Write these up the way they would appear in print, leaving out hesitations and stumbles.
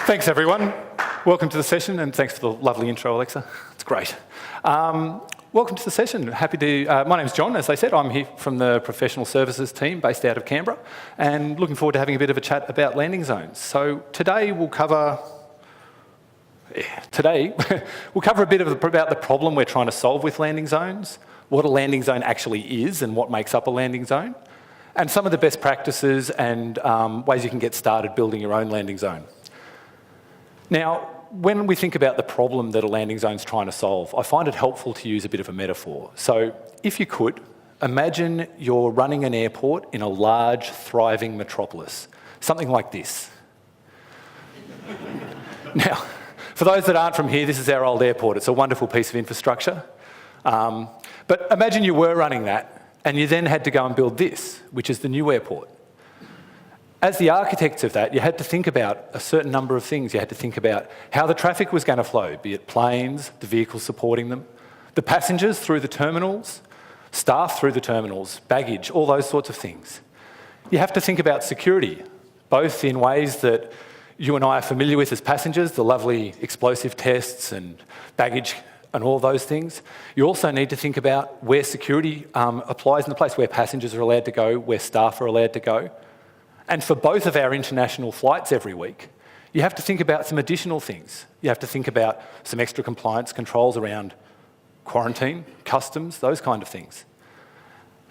Thanks, everyone. Welcome to the session, and thanks for the lovely intro, Alexa. It's great. Welcome to the session. Happy to. My name's John, as they said. I'm here from the professional services team based out of Canberra, and looking forward to having a bit of a chat about landing zones. So today we'll cover. We'll cover a bit about the problem we're trying to solve with landing zones, what a landing zone actually is, and what makes up a landing zone, and some of the best practices and ways you can get started building your own landing zone. Now, when we think about the problem that a landing zone's trying to solve, I find it helpful to use a bit of a metaphor. So if you could, imagine you're running an airport in a large, thriving metropolis, something like this. Now, for those that aren't from here, this is our old airport. It's a wonderful piece of infrastructure. But imagine you were running that, and you then had to go and build this, which is the new airport. As the architects of that, you had to think about a certain number of things. You had to think about how the traffic was going to flow, be it planes, the vehicles supporting them, the passengers through the terminals, staff through the terminals, baggage, all those sorts of things. You have to think about security, both in ways that you and I are familiar with as passengers, the lovely explosive tests and baggage and all those things. You also need to think about where security applies in the place, where passengers are allowed to go, where staff are allowed to go. And for both of our international flights every week, you have to think about some additional things. You have to think about some extra compliance controls around quarantine, customs, those kind of things.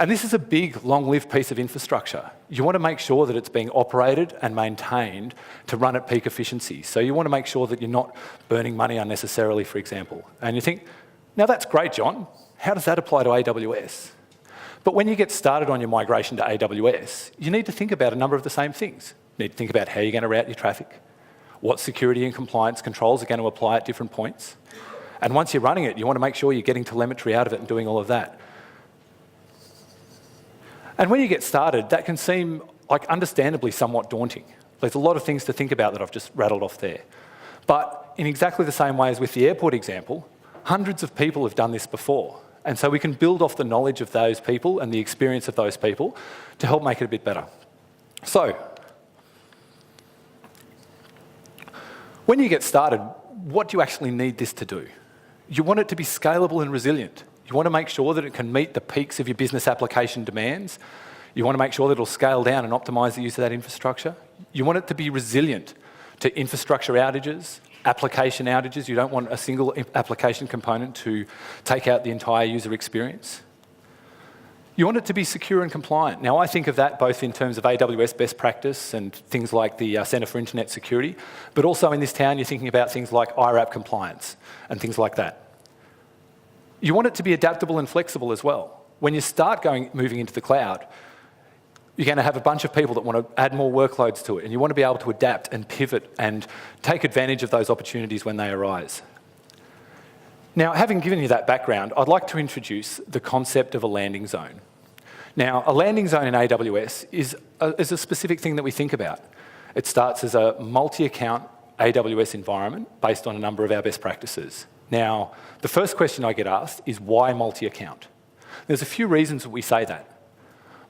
And this is a big, long-lived piece of infrastructure. You want to make sure that it's being operated and maintained to run at peak efficiency. So you want to make sure that you're not burning money unnecessarily, for example. And you think, now that's great, John. How does that apply to AWS? But when you get started on your migration to AWS, you need to think about a number of the same things. You need to think about how you're going to route your traffic, what security and compliance controls are going to apply at different points. And once you're running it, you want to make sure you're getting telemetry out of it and doing all of that. And when you get started, that can seem, like, understandably somewhat daunting. There's a lot of things to think about that I've just rattled off there. But in exactly the same way as with the airport example, hundreds of people have done this before. And so we can build off the knowledge of those people and the experience of those people to help make it a bit better. So, when you get started, what do you actually need this to do? You want it to be scalable and resilient. You want to make sure that it can meet the peaks of your business application demands. You want to make sure that it'll scale down and optimize the use of that infrastructure. You want it to be resilient to infrastructure outages, application outages. You don't want a single application component to take out the entire user experience. You want it to be secure and compliant. Now, I think of that both in terms of AWS best practice and things like the Centre for Internet Security, but also in this town, you're thinking about things like IRAP compliance and things like that. You want it to be adaptable and flexible as well. When you start moving into the cloud, you're going to have a bunch of people that want to add more workloads to it, and you want to be able to adapt and pivot and take advantage of those opportunities when they arise. Now, having given you that background, I'd like to introduce the concept of a landing zone. Now, a landing zone in AWS is a specific thing that we think about. It starts as a multi-account AWS environment based on a number of our best practices. Now, the first question I get asked is, why multi-account? There's a few reasons that we say that.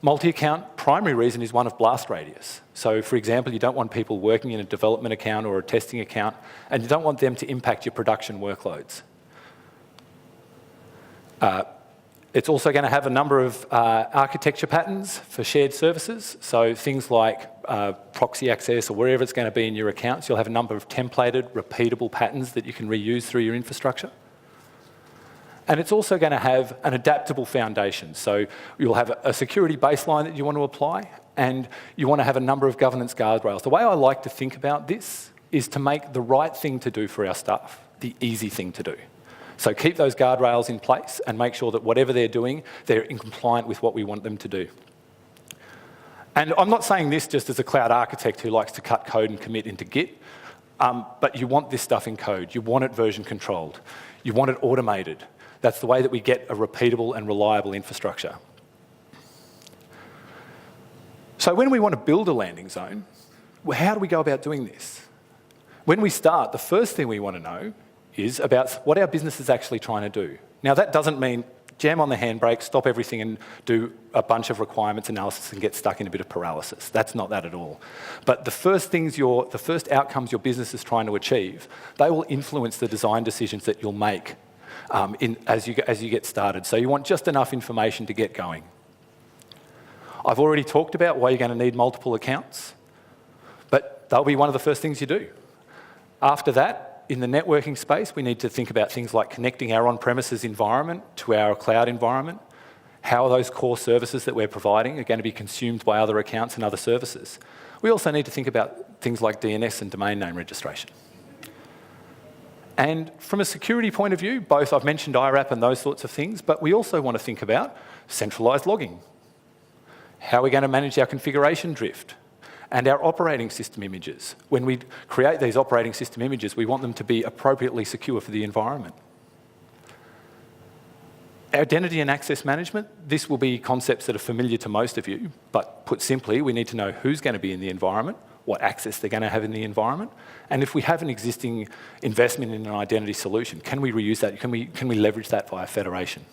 Multi-account, primary reason is one of blast radius. So, for example, you don't want people working in a development account or a testing account, and you don't want them to impact your production workloads. It's also going to have a number of architecture patterns for shared services. So things like proxy access or wherever it's going to be in your accounts, you'll have a number of templated, repeatable patterns that you can reuse through your infrastructure. And it's also going to have an adaptable foundation. So you'll have a security baseline that you want to apply, and you want to have a number of governance guardrails. The way I like to think about this is to make the right thing to do for our staff the easy thing to do. So keep those guardrails in place and make sure that whatever they're doing, they're in compliant with what we want them to do. And I'm not saying this just as a cloud architect who likes to cut code and commit into Git, but you want this stuff in code. You want it version controlled. You want it automated. That's the way that we get a repeatable and reliable infrastructure. So when we want to build a landing zone, how do we go about doing this? When we start, the first thing we want to know is about what our business is actually trying to do. Now, that doesn't mean jam on the handbrake, stop everything and do a bunch of requirements analysis and get stuck in a bit of paralysis. That's not that at all. But the first outcomes your business is trying to achieve, they will influence the design decisions that you'll make as you get started. So you want just enough information to get going. I've already talked about why you're going to need multiple accounts, but that'll be one of the first things you do. After that, in the networking space, we need to think about things like connecting our on-premises environment to our cloud environment. How are those core services that we're providing are going to be consumed by other accounts and other services? We also need to think about things like DNS and domain name registration. And from a security point of view, both I've mentioned IRAP and those sorts of things, but we also want to think about centralized logging. How are we going to manage our configuration drift? And our operating system images. When we create these operating system images, we want them to be appropriately secure for the environment. Identity and access management, this will be concepts that are familiar to most of you, but put simply, we need to know who's going to be in the environment, what access they're going to have in the environment, and if we have an existing investment in an identity solution, can we reuse that? Can we leverage that via federation?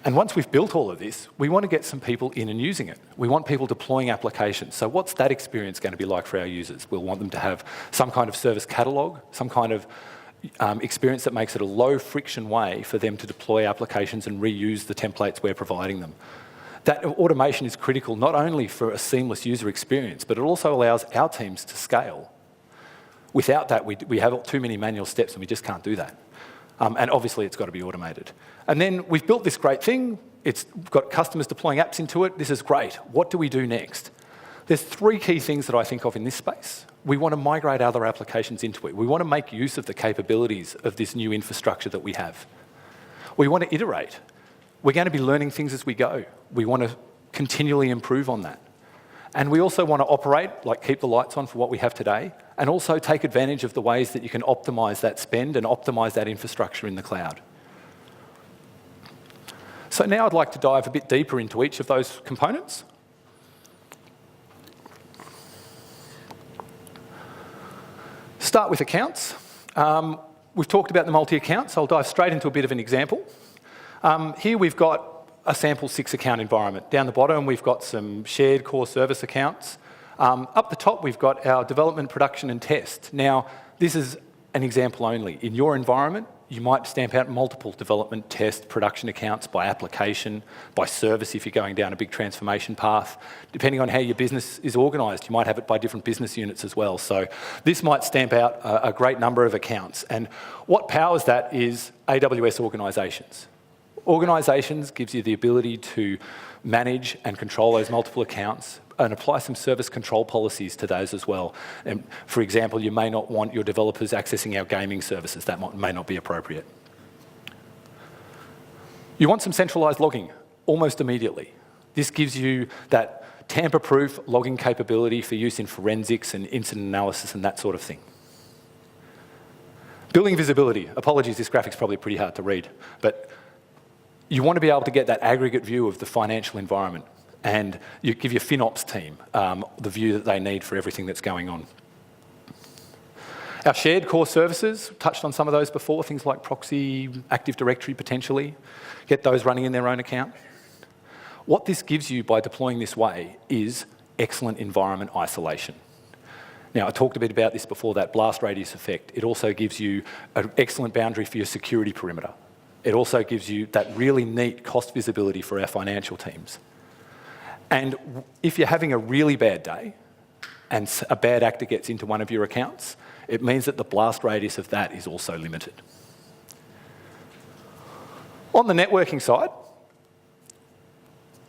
And once we've built all of this, we want to get some people in and using it. We want people deploying applications. So what's that experience going to be like for our users? We'll want them to have some kind of service catalog, some kind of experience that makes it a low friction way for them to deploy applications and reuse the templates we're providing them. That automation is critical not only for a seamless user experience, but it also allows our teams to scale. Without that, we have too many manual steps and we just can't do that. And obviously, it's got to be automated. And then we've built this great thing. It's got customers deploying apps into it. This is great. What do we do next? There's three key things that I think of in this space. We want to migrate other applications into it. We want to make use of the capabilities of this new infrastructure that we have. We want to iterate. We're going to be learning things as we go. We want to continually improve on that. And we also want to operate, like keep the lights on for what we have today, and also take advantage of the ways that you can optimize that spend and optimize that infrastructure in the cloud. So now I'd like to dive a bit deeper into each of those components. Start with accounts. We've talked about the multi-accounts, so I'll dive straight into a bit of an example. Here we've got a sample 6-account environment. Down the bottom, we've got some shared core service accounts. Up the top, we've got our development, production, and test. Now, this is an example only. In your environment, you might stamp out multiple development, test, production accounts by application, by service if you're going down a big transformation path. Depending on how your business is organised, you might have it by different business units as well. So this might stamp out a great number of accounts. And what powers that is AWS organisations. Organisations gives you the ability to manage and control those multiple accounts and apply some service control policies to those as well. And for example, you may not want your developers accessing our gaming services. That may not be appropriate. You want some centralised logging almost immediately. This gives you that tamper-proof logging capability for use in forensics and incident analysis and that sort of thing. Building visibility. Apologies, this graphic's probably pretty hard to read, but you want to be able to get that aggregate view of the financial environment, and you give your FinOps team the view that they need for everything that's going on. Our shared core services, touched on some of those before, things like proxy, Active Directory potentially, get those running in their own account. What this gives you by deploying this way is excellent environment isolation. Now, I talked a bit about this before, that blast radius effect. It also gives you an excellent boundary for your security perimeter. It also gives you that really neat cost visibility for our financial teams. And if you're having a really bad day and a bad actor gets into one of your accounts, it means that the blast radius of that is also limited. On the networking side,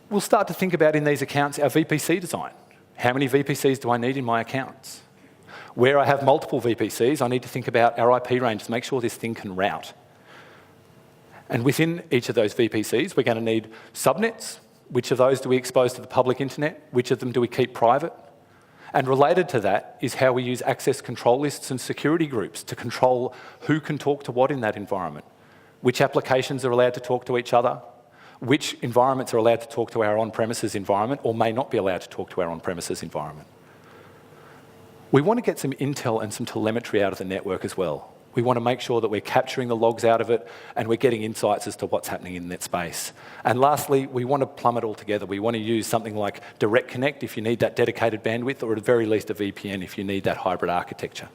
we'll start to think about in these accounts our VPC design. How many VPCs do I need in my accounts? Where I have multiple VPCs, I need to think about our IP range to make sure this thing can route. And within each of those VPCs, we're going to need subnets. Which of those do we expose to the public internet? Which of them do we keep private? And related to that is how we use access control lists and security groups to control who can talk to what in that environment. Which applications are allowed to talk to each other? Which environments are allowed to talk to our on-premises environment or may not be allowed to talk to our on-premises environment? We want to get some intel and some telemetry out of the network as well. We want to make sure that we're capturing the logs out of it and we're getting insights as to what's happening in that space. And lastly, we want to plumb it all together. We want to use something like Direct Connect if you need that dedicated bandwidth, or at the very least a VPN if you need that hybrid architecture.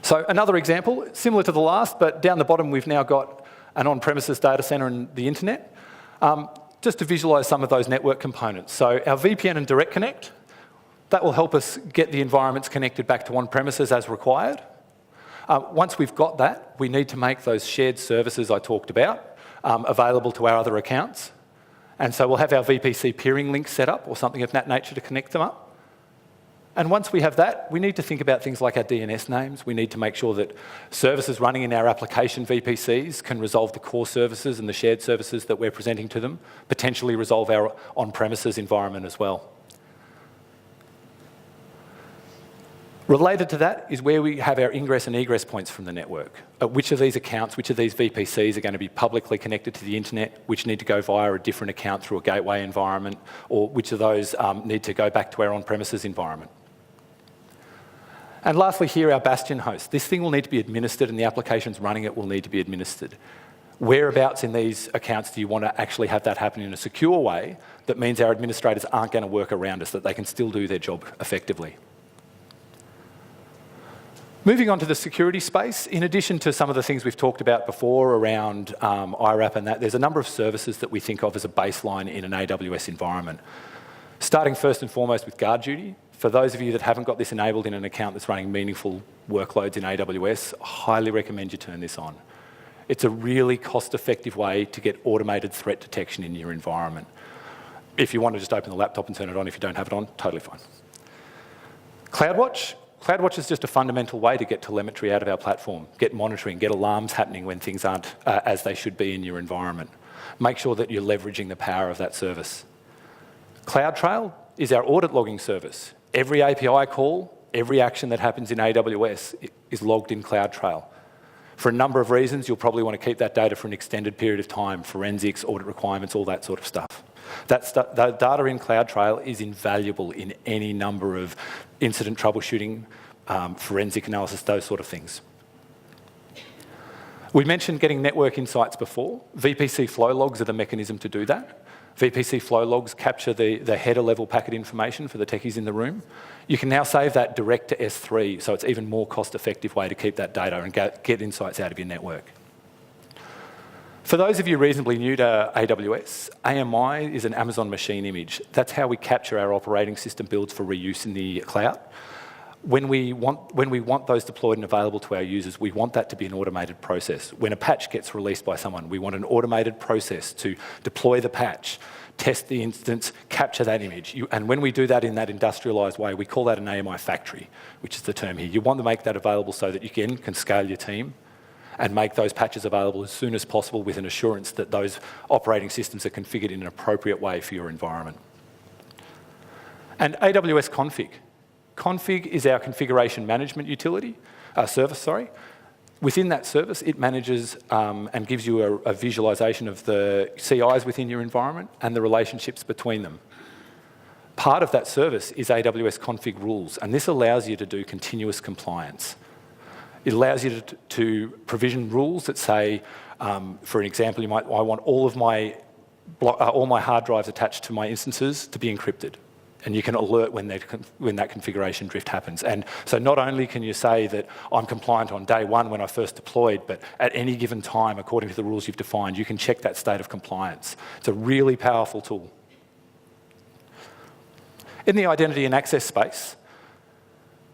So another example, similar to the last, but down the bottom we've now got an on-premises data center and the internet. Just to visualize some of those network components. So our VPN and Direct Connect, that will help us get the environments connected back to on-premises as required. Once we've got that, we need to make those shared services I talked about available to our other accounts. And so we'll have our VPC peering link set up or something of that nature to connect them up. And once we have that, we need to think about things like our DNS names. We need to make sure that services running in our application VPCs can resolve the core services and the shared services that we're presenting to them, potentially resolve our on-premises environment as well. Related to that is where we have our ingress and egress points from the network. Which of these accounts, which of these VPCs are going to be publicly connected to the internet, which need to go via a different account through a gateway environment, or which of those need to go back to our on-premises environment. And lastly here, our Bastion host. This thing will need to be administered and the applications running it will need to be administered. Whereabouts in these accounts do you want to actually have that happen in a secure way that means our administrators aren't going to work around us, that they can still do their job effectively? Moving on to the security space, in addition to some of the things we've talked about before around IRAP and that, there's a number of services that we think of as a baseline in an AWS environment. Starting first and foremost with guard duty. For those of you that haven't got this enabled in an account that's running meaningful workloads in AWS, I highly recommend you turn this on. It's a really cost-effective way to get automated threat detection in your environment. If you want to just open the laptop and turn it on, if you don't have it on, totally fine. CloudWatch. CloudWatch is just a fundamental way to get telemetry out of our platform, get monitoring, get alarms happening when things aren't as they should be in your environment. Make sure that you're leveraging the power of that service. CloudTrail is our audit logging service. Every API call, every action that happens in AWS is logged in CloudTrail. For a number of reasons, you'll probably want to keep that data for an extended period of time, forensics, audit requirements, all that sort of stuff. That data in CloudTrail is invaluable in any number of incident troubleshooting, forensic analysis, those sort of things. We mentioned getting network insights before. VPC flow logs are the mechanism to do that. VPC flow logs capture the header level packet information for the techies in the room. You can now save that direct to S3, so it's even more cost-effective way to keep that data and get insights out of your network. For those of you reasonably new to AWS, AMI is an Amazon machine image. That's how we capture our operating system builds for reuse in the cloud. When we want those deployed and available to our users, we want that to be an automated process. When a patch gets released by someone, we want an automated process to deploy the patch, test the instance, capture that image. And when we do that in that industrialized way, we call that an AMI factory, which is the term here. You want to make that available so that you can scale your team and make those patches available as soon as possible with an assurance that those operating systems are configured in an appropriate way for your environment. And AWS Config. Config is our configuration management utility, service. Within that service, it manages and gives you a visualization of the CIs within your environment and the relationships between them. Part of that service is AWS Config rules, and this allows you to do continuous compliance. It allows you to provision rules that say, for an example, I want all my hard drives attached to my instances to be encrypted. And you can alert when that configuration drift happens. And so not only can you say that I'm compliant on day one when I first deployed, but at any given time, according to the rules you've defined, you can check that state of compliance. It's a really powerful tool. In the identity and access space,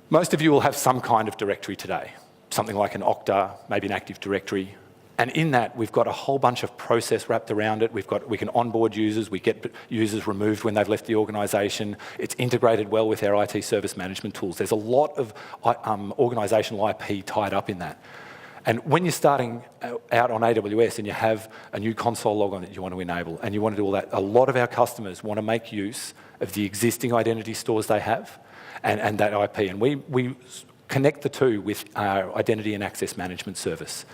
most of you will have some kind of directory today, something like an Okta, maybe an Active Directory. And in that, we've got a whole bunch of process wrapped around it. We can onboard users. We get users removed when they've left the organisation. It's integrated well with our IT service management tools. There's a lot of organisational IP tied up in that. And when you're starting out on AWS and you have a new console log on that you want to enable and you want to do all that, a lot of our customers want to make use of the existing identity stores they have and that IP. And we connect the two with our identity and access management service.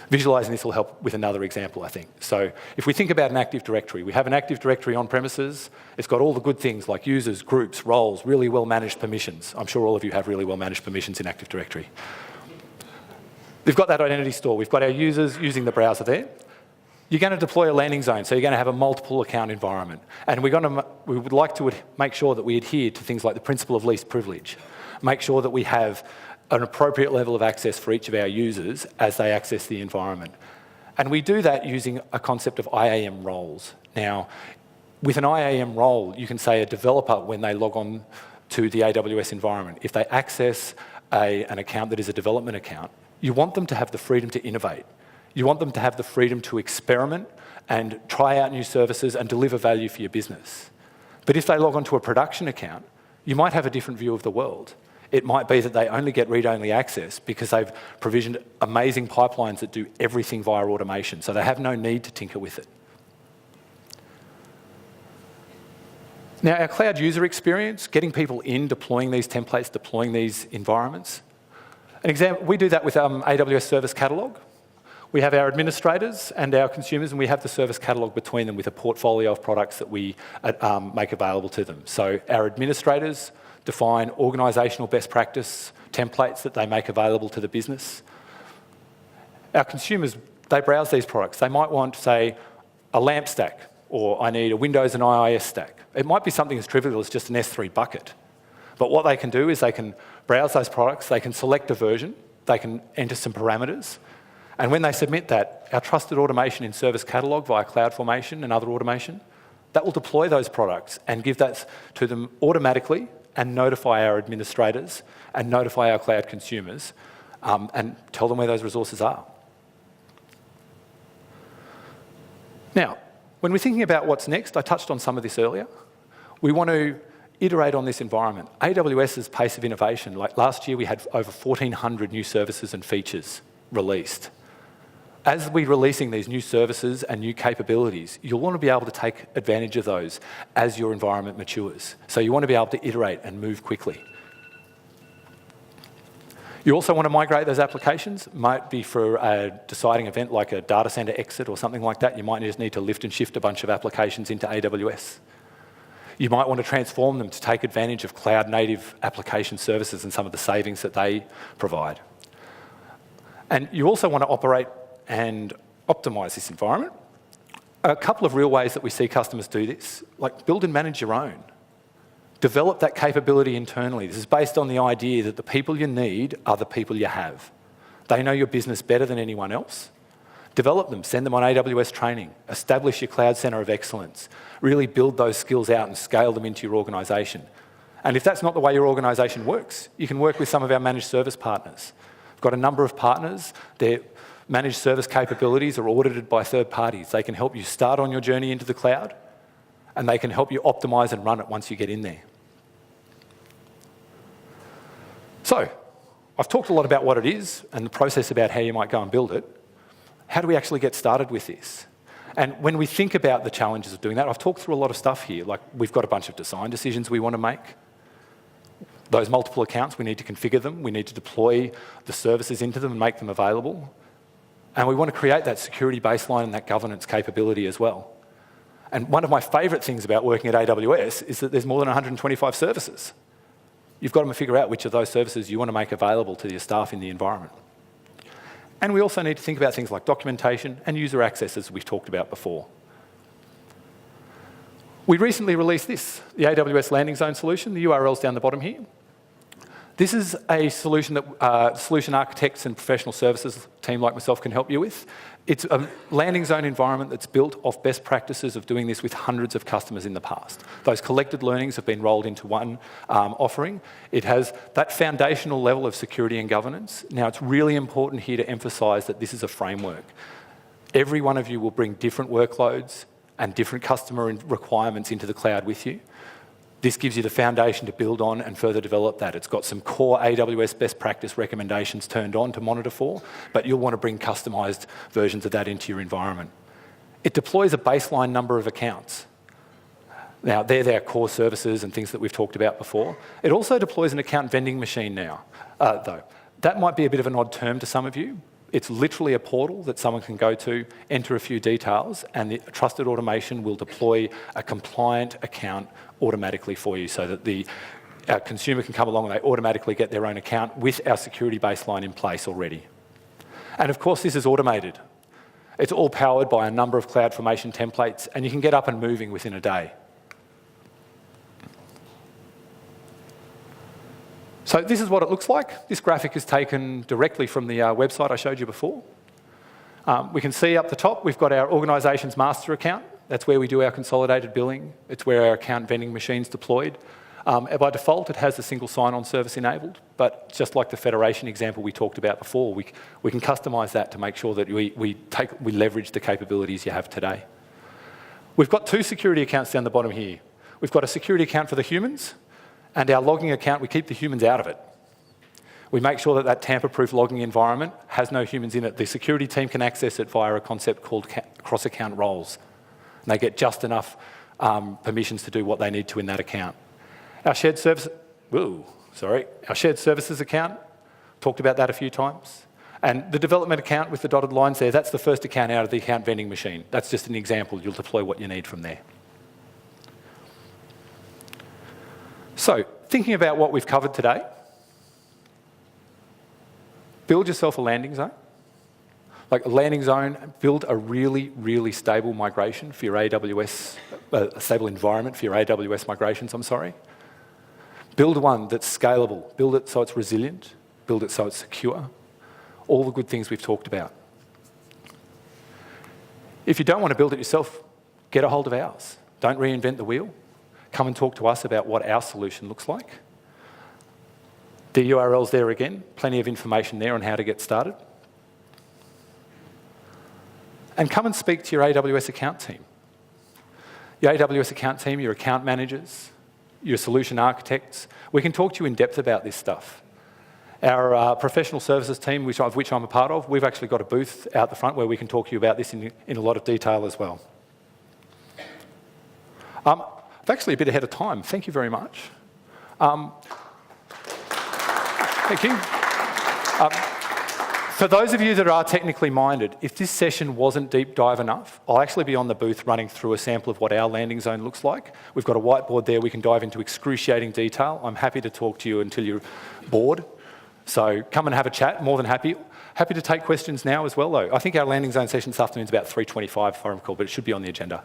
Visualizing this will help with another example, I think. So if we think about an Active Directory, we have an Active Directory on premises. It's got all the good things like users, groups, roles, really well-managed permissions. I'm sure all of you have really well-managed permissions in Active Directory. We've got that identity store. We've got our users using the browser there. You're going to deploy a landing zone, so you're going to have a multiple account environment. And we would like to make sure that we adhere to things like the principle of least privilege. Make sure that we have an appropriate level of access for each of our users as they access the environment. And we do that using a concept of IAM roles. Now, with an IAM role, you can say a developer, when they log on to the AWS environment, if they access an account that is a development account, you want them to have the freedom to innovate. You want them to have the freedom to experiment and try out new services and deliver value for your business. But if they log onto a production account, you might have a different view of the world. It might be that they only get read-only access because they've provisioned amazing pipelines that do everything via automation, so they have no need to tinker with it. Now, our cloud user experience, getting people in, deploying these templates, deploying these environments. An example, we do that with AWS Service Catalog. We have our administrators and our consumers, and we have the service catalog between them with a portfolio of products that we make available to them. So our administrators define organisational best practice templates that they make available to the business. Our consumers, they browse these products. They might want, say, a LAMP stack, or I need a Windows and IIS stack. It might be something as trivial as just an S3 bucket. But what they can do is they can browse those products, they can select a version, they can enter some parameters, and when they submit that, our trusted automation in Service Catalog via CloudFormation and other automation, that will deploy those products and give that to them automatically and notify our administrators and notify our cloud consumers and tell them where those resources are. Now, when we're thinking about what's next, I touched on some of this earlier. We want to iterate on this environment. AWS's pace of innovation, like last year we had over 1,400 new services and features released. As we're releasing these new services and new capabilities, you'll want to be able to take advantage of those as your environment matures. So you want to be able to iterate and move quickly. You also want to migrate those applications. Might be for a deciding event like a data center exit or something like that. You might just need to lift and shift a bunch of applications into AWS. You might want to transform them to take advantage of cloud-native application services and some of the savings that they provide. And you also want to operate and optimise this environment. A couple of real ways that we see customers do this, like build and manage your own. Develop that capability internally. This is based on the idea that the people you need are the people you have. They know your business better than anyone else. Develop them, send them on AWS training, establish your cloud centre of excellence, really build those skills out and scale them into your organisation. And if that's not the way your organisation works, you can work with some of our managed service partners. We've got a number of partners. Their managed service capabilities are audited by third parties. They can help you start on your journey into the cloud, and they can help you optimise and run it once you get in there. So, I've talked a lot about what it is and the process about how you might go and build it. How do we actually get started with this? And when we think about the challenges of doing that, I've talked through a lot of stuff here. Like, we've got a bunch of design decisions we want to make. Those multiple accounts, we need to configure them. We need to deploy the services into them and make them available. And we want to create that security baseline and that governance capability as well. And one of my favourite things about working at AWS is that there's more than 125 services. You've got to figure out which of those services you want to make available to your staff in the environment. And we also need to think about things like documentation and user access, as we've talked about before. We recently released this, the AWS Landing Zone solution. The URL's down the bottom here. This is a solution that solution architects and professional services team like myself can help you with. It's a landing zone environment that's built off best practices of doing this with hundreds of customers in the past. Those collected learnings have been rolled into one offering. It has that foundational level of security and governance. Now, it's really important here to emphasise that this is a framework. Every one of you will bring different workloads and different customer requirements into the cloud with you. This gives you the foundation to build on and further develop that. It's got some core AWS best practice recommendations turned on to monitor for, but you'll want to bring customised versions of that into your environment. It deploys a baseline number of accounts. Now, they're their core services and things that we've talked about before. It also deploys an account vending machine now, though. That might be a bit of an odd term to some of you. It's literally a portal that someone can go to, enter a few details, and the trusted automation will deploy a compliant account automatically for you so that our consumer can come along and they automatically get their own account with our security baseline in place already. And of course, this is automated. It's all powered by a number of CloudFormation templates, and you can get up and moving within a day. So this is what it looks like. This graphic is taken directly from the website I showed you before. We can see up the top, we've got our organisation's master account. That's where we do our consolidated billing. It's where our account vending machine's deployed. By default, it has a single sign-on service enabled, but just like the federation example we talked about before, we can customise that to make sure that we leverage the capabilities you have today. We've got two security accounts down the bottom here. We've got a security account for the humans, and our logging account, we keep the humans out of it. We make sure that tamper-proof logging environment has no humans in it. The security team can access it via a concept called cross-account roles, and they get just enough permissions to do what they need to in that account. Our shared services account, talked about that a few times. And the development account with the dotted lines there, that's the first account out of the account vending machine. That's just an example. You'll deploy what you need from there. So, thinking about what we've covered today, build yourself a landing zone. Like a landing zone, build a really, really stable migration for your AWS, a stable environment for your AWS migrations, Build one that's scalable. Build it so it's resilient. Build it so it's secure. All the good things we've talked about. If you don't want to build it yourself, get a hold of ours. Don't reinvent the wheel. Come and talk to us about what our solution looks like. The URL's there again. Plenty of information there on how to get started. And come and speak to your AWS account team. Your AWS account team, your account managers, your solution architects. We can talk to you in depth about this stuff. Our professional services team, of which I'm a part of, we've actually got a booth out the front where we can talk to you about this in a lot of detail as well. I'm actually a bit ahead of time. Thank you very much. Thank you. For those of you that are technically minded, if this session wasn't deep dive enough, I'll actually be on the booth running through a sample of what our landing zone looks like. We've got a whiteboard there. We can dive into excruciating detail. I'm happy to talk to you until you're bored. So come and have a chat, more than happy. Happy to take questions now as well, though. I think our landing zone session this afternoon is about 3:25, if I recall, but it should be on the agenda.